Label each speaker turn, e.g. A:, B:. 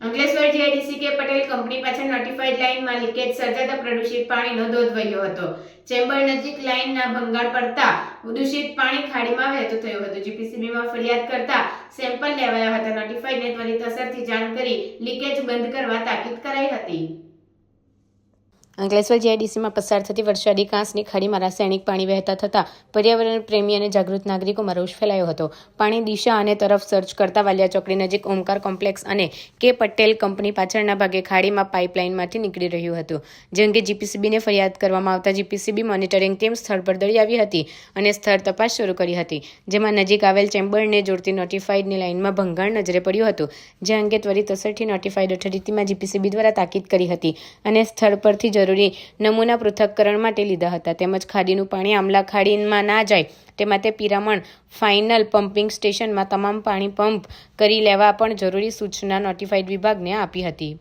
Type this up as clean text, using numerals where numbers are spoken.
A: Ankleshwar GIDC કે Patel company પાછળ notified લાઇનમાં લીકેજ સર્જાતા પ્રદૂષિત પાણીનો ધોધ વહ્યો હતો। ચેમ્બર નજીક લાઇનના ભંગાણ પડતા દૂષિત પાણી ખાડીમાં વહેતું થયું હતું। જીપીસીબીમાં ફરિયાદ કરતા સેમ્પલ લેવાયા હતા। નોટિફાઈડને ત્વરિત અસરથી જાણ કરી લીકેજ બંધ કરવા તાકીદ કરાઈ હતી।
B: અંકલેશ્વર જીઆઈડીસીમાં પસાર થતી વરસાદી કાંસની ખાડીમાં રાસાયણિક પાણી વહેતા થતાં પર્યાવરણ પ્રેમી અને જાગૃત નાગરિકોમાં રોષ ફેલાયો હતો। પાણી દિશા અને તરફ સર્ચ કરતા વાલિયા ચોકડી નજીક ઓમકાર કોમ્પ્લેક્સ અને કે પટેલ કંપની પાછળના ભાગે ખાડીમાં પાઇપલાઇનમાંથી નીકળી રહ્યું હતું। જે અંગે જીપીસીબીને ફરિયાદ કરવામાં આવતા જીપીસીબી મોનિટરિંગ ટીમ સ્થળ પર દોડી આવી હતી અને સ્થળ તપાસ શરૂ કરી હતી, જેમાં નજીક આવેલ ચેમ્બરને જોડતી નોટિફાઈડની લાઇનમાં ભંગાણ નજરે પડ્યું હતું। જે અંગે ત્વરિત અસરથી નોટિફાઈડ ઓથોરિટીમાં જીપીસીબી દ્વારા તાકીદ કરી હતી અને સ્થળ પરથી જરૂરી નમૂના પૃથક્કરણ માટે લીધા હતા। તેમજ ખાડીનું પાણી આમલા ખાડીમાં ના જાય તે માટે પિરામણ ફાઇનલ પમ્પિંગ સ્ટેશનમાં તમામ પાણી પંપ કરી લેવા પણ જરૂરી સૂચના નોટિફાઈડ વિભાગને આપી હતી।